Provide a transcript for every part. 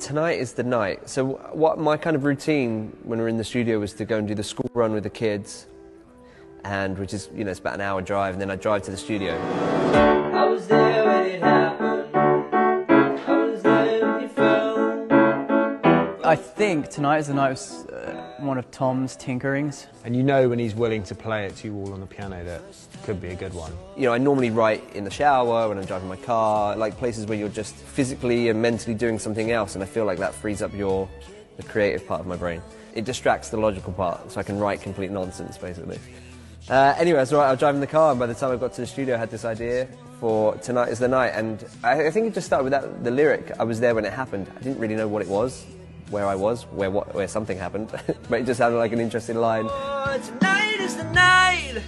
Tonight is the night. So what my kind of routine when we're in the studio was to go and do the school run with the kids, and which is, you know, it's about an hour drive, and then I drive to the studio. I was there when it happened. I was there when it fell. I think Tonight is the Night was one of Tom's tinkerings. And you know when he's willing to play it to you all on the piano that could be a good one. You know, I normally write in the shower, when I'm driving my car, like places where you're just physically and mentally doing something else, and I feel like that frees up the creative part of my brain. It distracts the logical part, so I can write complete nonsense, basically. Anyway, so I was driving the car, and by the time I got to the studio, I had this idea for Tonight is the Night, and I think it just started with the lyric, I was there when it happened. I didn't really know what it was, where I was, where something happened, but it just sounded like an interesting line. Oh, tonight is the night.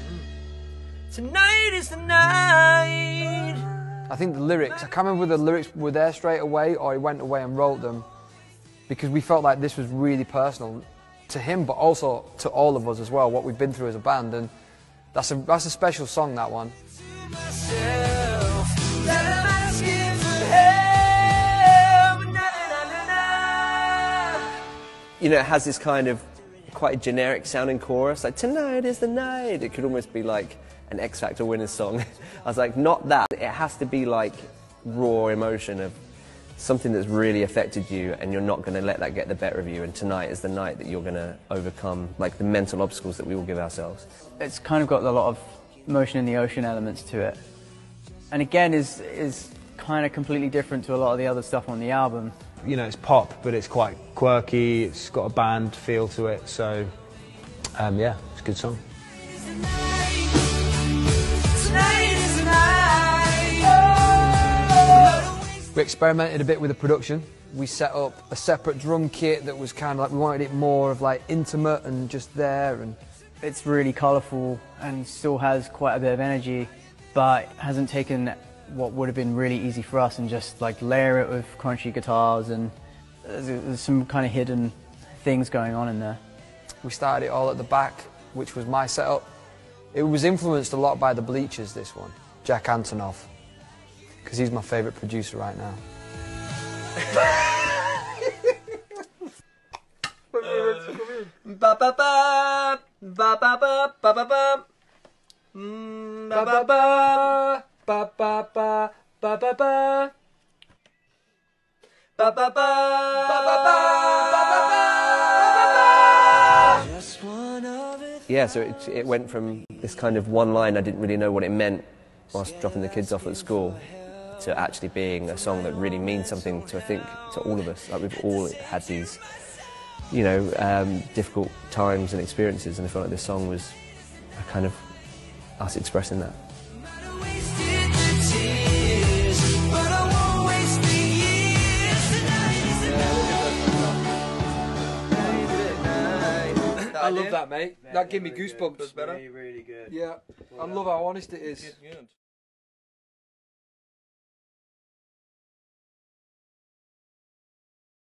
Tonight is the night. I think the lyrics, I can't remember whether the lyrics were there straight away or he went away and wrote them, because we felt like this was really personal to him, but also to all of us as well, what we've been through as a band, and that's a special song, that one. You know, it has this kind of quite a generic sounding chorus, like tonight is the night. It could almost be like an X Factor winners song. I was like, not that. It has to be like raw emotion of something that's really affected you, and you're not going to let that get the better of you, and tonight is the night that you're going to overcome like the mental obstacles that we all give ourselves. It's kind of got a lot of motion in the ocean elements to it, and again is kind of completely different to a lot of the other stuff on the album. You know, it's pop, but it's quite quirky, it's got a band feel to it, so yeah, it's a good song. We experimented a bit with the production. We set up a separate drum kit that was kind of like, we wanted it more of like intimate and just there, and it's really colourful and still has quite a bit of energy, but hasn't taken what would have been really easy for us and just like layer it with crunchy guitars, and there's some kind of hidden things going on in there. we started it all at the back, which was my setup. It was influenced a lot by the Bleachers, this one, Jack Antonoff, because he's my favourite producer right now. Ba ba ba ba ba ba ba ba ba. Ba ba ba ba ba ba ba ba ba. Ba ba ba ba ba ba ba ba. Yeah, so it went from this kind of one line I didn't really know what it meant whilst dropping the kids off at school to actually being a song that really means something to, I think, to all of us. Like, we've all had these, you know, difficult times and experiences, and I felt like this song was a kind of us expressing that. I love that, mate. That gave me goosebumps. Really, really good. Yeah, I love how honest it is.